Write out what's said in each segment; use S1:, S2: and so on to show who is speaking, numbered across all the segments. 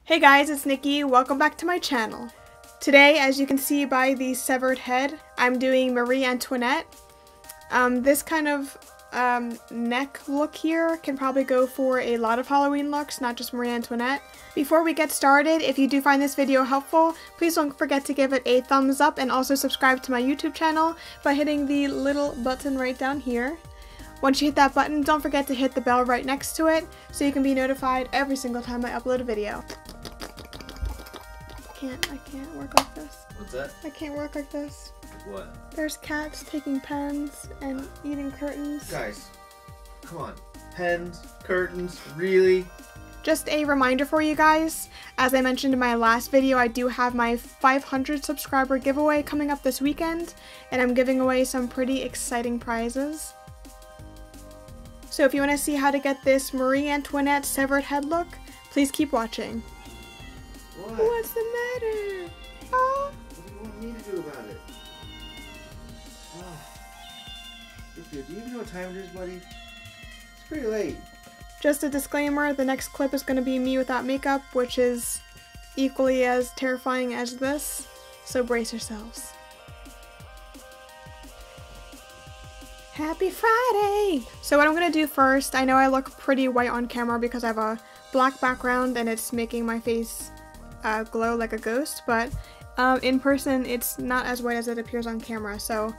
S1: Hey guys, it's Nikki. Welcome back to my channel. Today, as you can see by the severed head, I'm doing Marie Antoinette. This kind of neck look here can probably go for a lot of Halloween looks, not just Marie Antoinette. Before we get started, if you do find this video helpful, please don't forget to give it a thumbs up and also subscribe to my YouTube channel by hitting the little button right down here. Once you hit that button, don't forget to hit the bell right next to it so you can be notified every single time I upload a video. I can't work like this.
S2: What's that?
S1: I can't work like this.
S2: What?
S1: There's cats taking pens and eating curtains.
S2: Guys, come on. Pens, curtains, really?
S1: Just a reminder for you guys, as I mentioned in my last video, I do have my 500 subscriber giveaway coming up this weekend, and I'm giving away some pretty exciting prizes. So if you want to see how to get this Marie Antoinette severed head look, please keep watching.
S2: What?
S1: What's the matter? Oh.
S2: What do you want me to do about it? Oh. Do you even know what time it is, buddy? It's pretty late.
S1: Just a disclaimer, the next clip is going to be me without makeup, which is equally as terrifying as this, so brace yourselves. Happy Friday! So what I'm going to do first, I know I look pretty white on camera because I have a black background and it's making my face glow like a ghost, but in person it's not as white as it appears on camera. So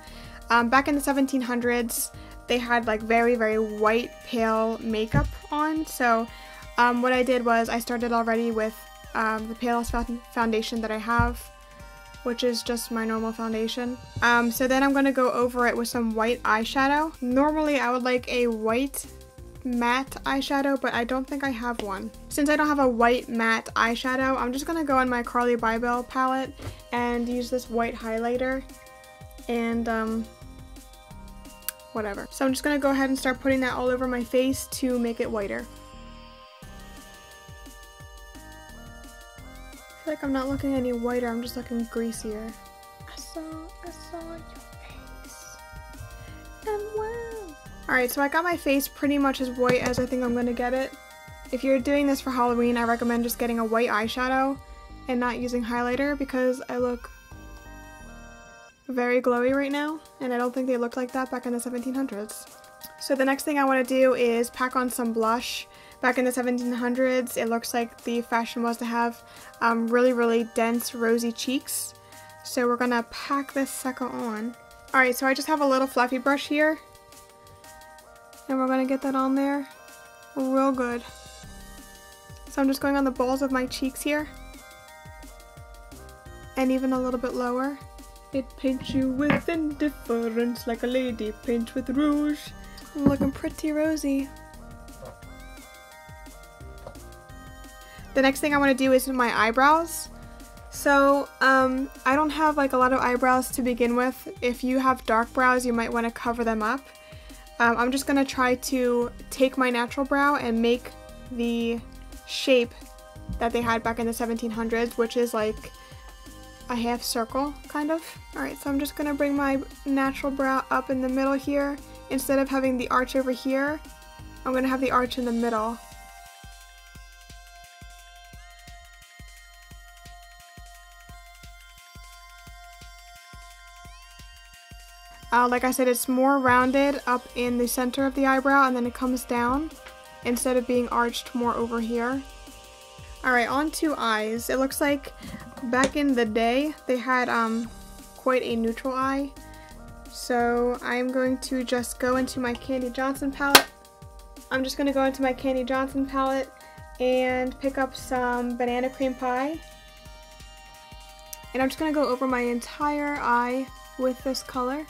S1: back in the 1700s they had like very white pale makeup on, so what I did was I started already with the palest foundation that I have, which is just my normal foundation. So then I'm going to go over it with some white eyeshadow. Normally I would like a white matte eyeshadow, but I don't think I have one. Since I don't have a white matte eyeshadow, I'm just gonna go on my Carly Bybel palette and use this white highlighter and whatever. So I'm just gonna go ahead and start putting that all over my face to make it whiter. I feel like I'm not looking any whiter, I'm just looking greasier. I saw your face and wow. Alright, so I got my face pretty much as white as I think I'm going to get it. If you're doing this for Halloween, I recommend just getting a white eyeshadow and not using highlighter because I look very glowy right now, and I don't think they looked like that back in the 1700s. So the next thing I want to do is pack on some blush. Back in the 1700s, it looks like the fashion was to have really dense rosy cheeks. So we're going to pack this sucker on. Alright, so I just have a little fluffy brush here. And we're going to get that on there real good. So I'm just going on the balls of my cheeks here. And even a little bit lower. It paints you with indifference like a lady paints with rouge. I'm looking pretty rosy. The next thing I want to do is my eyebrows. So I don't have like a lot of eyebrows to begin with. If you have dark brows, you might want to cover them up. I'm just going to try to take my natural brow and make the shape that they had back in the 1700s, which is like a half circle, kind of. Alright, so I'm just going to bring my natural brow up in the middle here. Instead of having the arch over here, I'm going to have the arch in the middle. Like I said, it's more rounded up in the center of the eyebrow and then it comes down instead of being arched more over here. Alright, on to eyes. It looks like back in the day they had quite a neutral eye. So I'm going to just go into my Candy Johnson palette. I'm just going to go into my Candy Johnson palette and pick up some banana cream pie. And I'm just going to go over my entire eye with this color.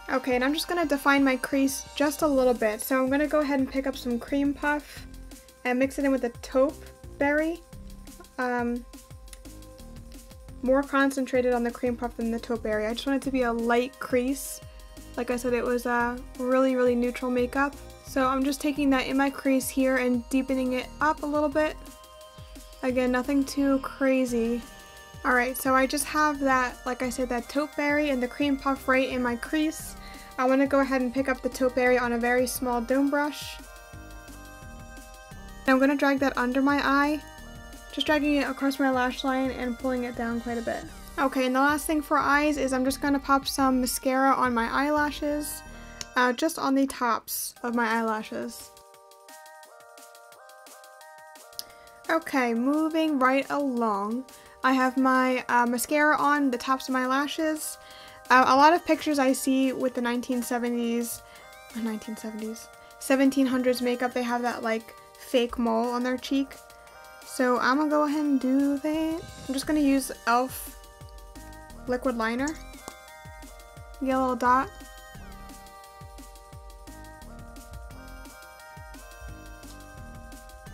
S1: Okay, and I'm just going to define my crease just a little bit. So I'm going to go ahead and pick up some cream puff and mix it in with the taupe berry. More concentrated on the cream puff than the taupe berry. I just want it to be a light crease. Like I said, it was a really neutral makeup. So I'm just taking that in my crease here and deepening it up a little bit. Again, nothing too crazy. Alright, so I just have that, like I said, that taupe berry and the cream puff right in my crease. I want to go ahead and pick up the taupe berry on a very small dome brush. I'm going to drag that under my eye, just dragging it across my lash line and pulling it down quite a bit. Okay, and the last thing for eyes is I'm just going to pop some mascara on my eyelashes, just on the tops of my eyelashes. Okay, moving right along, I have my mascara on the tops of my lashes. A lot of pictures I see with the 1700s makeup, they have that like fake mole on their cheek. So I'm gonna go ahead and do that. I'm just gonna use e.l.f. liquid liner. Get a little dot.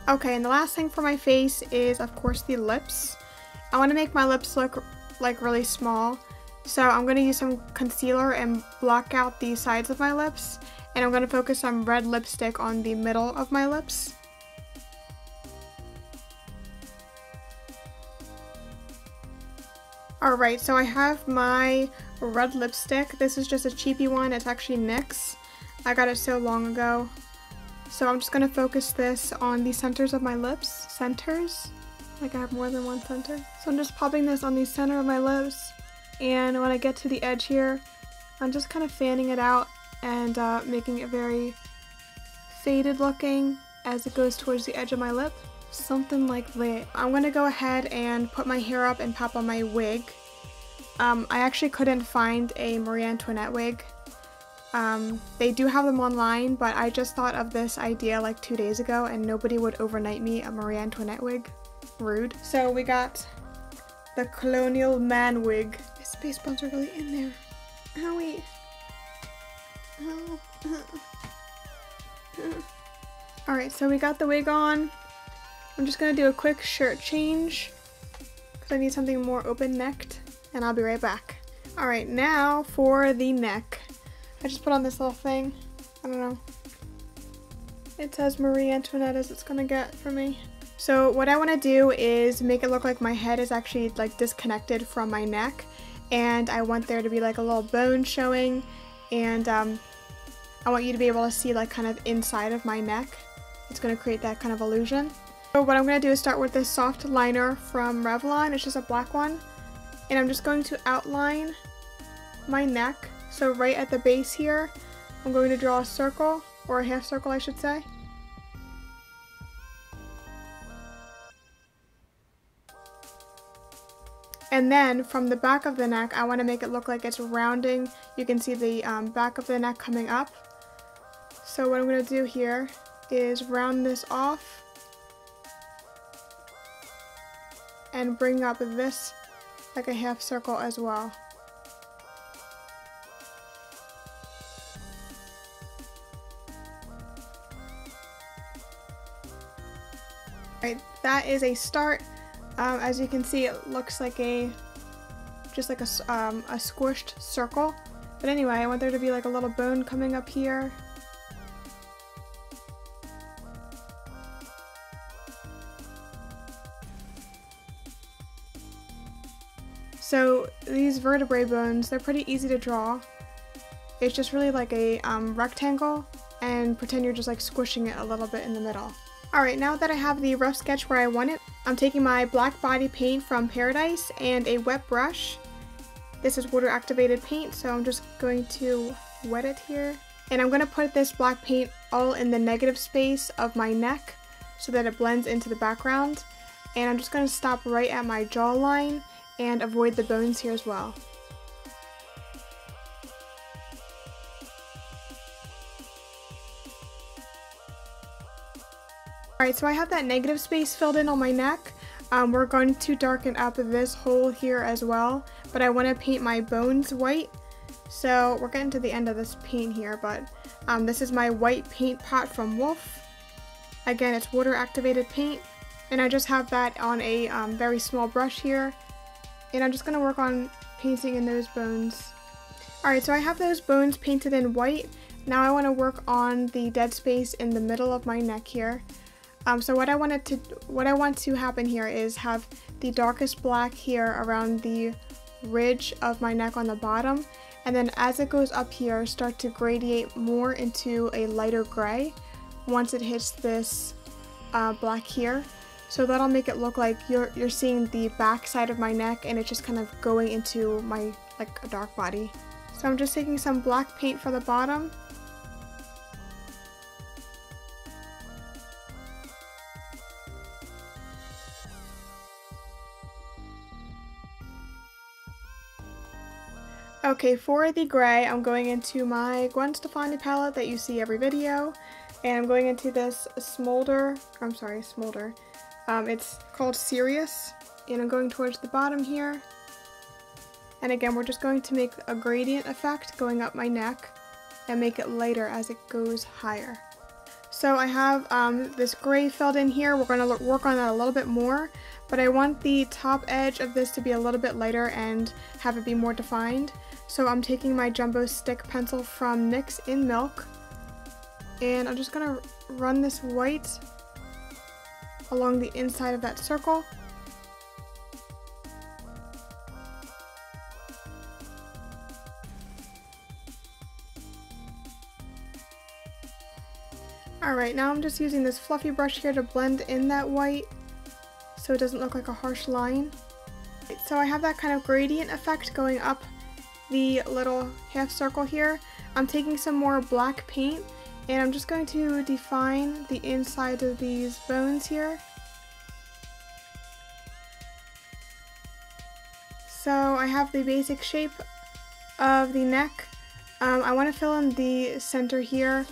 S1: Okay, and the last thing for my face is, of course, the lips. I want to make my lips look like really small, so I'm going to use some concealer and block out the sides of my lips, and I'm going to focus some red lipstick on the middle of my lips. Alright, so I have my red lipstick. This is just a cheapy one. It's actually NYX. I got it so long ago. So I'm just going to focus this on the centers of my lips. Centers? Like I have more than one center. So I'm just popping this on the center of my lips. And when I get to the edge here, I'm just kind of fanning it out and making it very faded looking as it goes towards the edge of my lip. Something like that. I'm going to go ahead and put my hair up and pop on my wig. I actually couldn't find a Marie Antoinette wig. They do have them online, but I just thought of this idea like 2 days ago and nobody would overnight me a Marie Antoinette wig. Rude. So we got the Colonial Man wig. My space buns are really in there. Owie. Oh. Alright, so we got the wig on. I'm just gonna do a quick shirt change because I need something more open-necked, and I'll be right back. Alright, now for the neck. I just put on this little thing. I don't know. It's as Marie Antoinette as it's gonna get for me. So what I want to do is make it look like my head is actually like disconnected from my neck, and I want there to be like a little bone showing, and I want you to be able to see like kind of inside of my neck. It's going to create that kind of illusion. So what I'm going to do is start with this soft liner from Revlon. It's just a black one, and I'm just going to outline my neck. So right at the base here, I'm going to draw a circle, or a half circle I should say. And then from the back of the neck, I want to make it look like it's rounding. You can see the back of the neck coming up. So what I'm going to do here is round this off and bring up this like a half circle as well. Alright, that is a start. As you can see, it looks like just like a squished circle. But anyway, I want there to be like a little bone coming up here. So these vertebrae bones, they're pretty easy to draw. It's just really like a rectangle, and pretend you're just like squishing it a little bit in the middle. Alright, now that I have the rough sketch where I want it, I'm taking my black body paint from Paradise and a wet brush. This is water activated paint, so I'm just going to wet it here. And I'm going to put this black paint all in the negative space of my neck so that it blends into the background. And I'm just going to stop right at my jawline and avoid the bones here as well. Alright, so I have that negative space filled in on my neck. We're going to darken up this hole here as well, but I want to paint my bones white. So we're getting to the end of this paint here, but this is my white paint pot from Wolf. Again, it's water activated paint, and I just have that on a very small brush here, and I'm just going to work on painting in those bones. Alright, so I have those bones painted in white. Now I want to work on the dead space in the middle of my neck here. So what I want to happen here is have the darkest black here around the ridge of my neck on the bottom, and then as it goes up here, start to gradiate more into a lighter gray once it hits this black here. So that'll make it look like you're seeing the back side of my neck and it's just kind of going into my, like, a dark body. So I'm just taking some black paint for the bottom. Okay, for the gray, I'm going into my Gwen Stefani palette that you see every video, and I'm going into this Smolder. It's called Serious, and I'm going towards the bottom here. And again, we're just going to make a gradient effect going up my neck and make it lighter as it goes higher. So I have this gray filled in here. We're going to work on that a little bit more, but I want the top edge of this to be a little bit lighter and have it be more defined. So I'm taking my Jumbo Stick pencil from NYX in Milk, and I'm just going to run this white along the inside of that circle. Alright, now I'm just using this fluffy brush here to blend in that white so it doesn't look like a harsh line. So I have that kind of gradient effect going up the little half circle here. I'm taking some more black paint and I'm just going to define the inside of these bones here. So I have the basic shape of the neck. I want to fill in the center here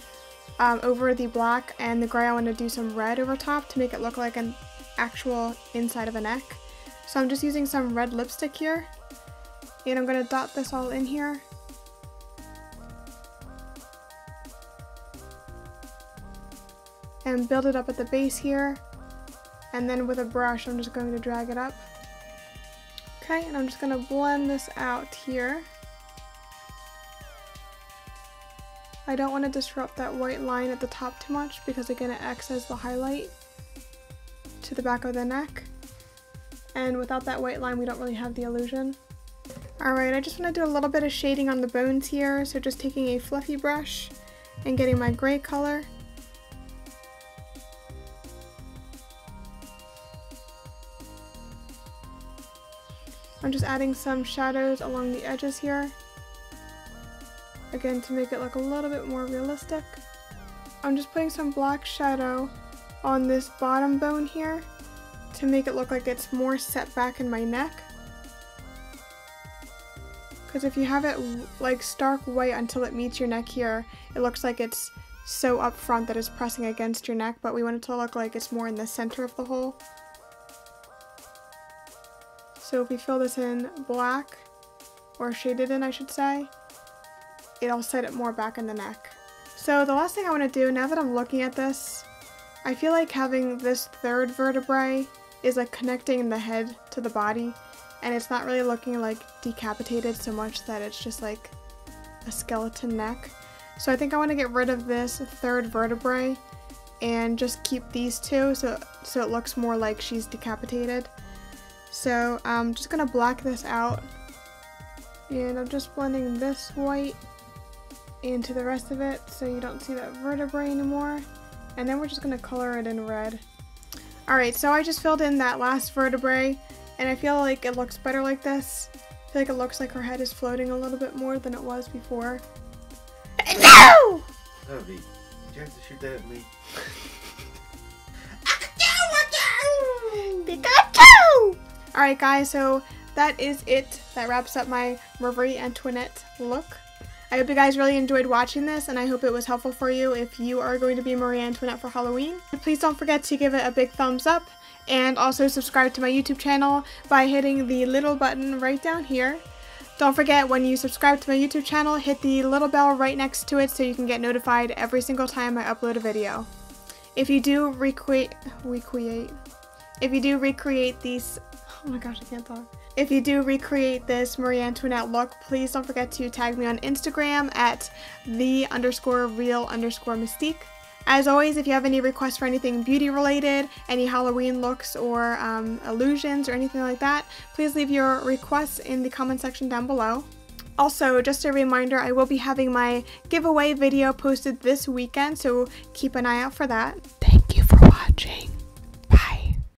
S1: over the black, and the gray I want to do some red over top to make it look like an actual inside of a neck. So I'm just using some red lipstick here, and I'm going to dot this all in here. And build it up at the base here, and then with a brush I'm just going to drag it up. Okay, and I'm just going to blend this out here. I don't want to disrupt that white line at the top too much because again it acts as the highlight to the back of the neck, and without that white line we don't really have the illusion. Alright, I just want to do a little bit of shading on the bones here, so just taking a fluffy brush and getting my gray color. I'm just adding some shadows along the edges here, again to make it look a little bit more realistic. I'm just putting some black shadow on this bottom bone here to make it look like it's more set back in my neck. Because if you have it like stark white until it meets your neck here, it looks like it's so up front that it's pressing against your neck, but we want it to look like it's more in the center of the hole. So if we fill this in black, or shaded in I should say, it'll set it more back in the neck. So the last thing I want to do, now that I'm looking at this, I feel like having this third vertebrae is like connecting the head to the body, and it's not really looking like decapitated so much that it's just like a skeleton neck. So I think I want to get rid of this third vertebrae and just keep these two so it looks more like she's decapitated. So I'm just going to black this out, and I'm just blending this white into the rest of it so you don't see that vertebrae anymore, and then we're just going to color it in red. Alright, so I just filled in that last vertebrae, and I feel like it looks better like this. I feel like it looks like her head is floating a little bit more than it was before. No!
S2: Did you have to shoot that at me?
S1: Pikachu! Alright guys, so that is it. That wraps up my Marie Antoinette look. I hope you guys really enjoyed watching this, and I hope it was helpful for you if you are going to be Marie Antoinette for Halloween. Please don't forget to give it a big thumbs up, and also subscribe to my YouTube channel by hitting the little button right down here. Don't forget, when you subscribe to my YouTube channel, hit the little bell right next to it so you can get notified every single time I upload a video. If you do recreate these, oh my gosh, I can't talk. If you do recreate this Marie Antoinette look, please don't forget to tag me on Instagram at _real_mystique. As always, if you have any requests for anything beauty related, any Halloween looks or illusions or anything like that, please leave your requests in the comment section down below. Also, just a reminder, I will be having my giveaway video posted this weekend, so keep an eye out for that.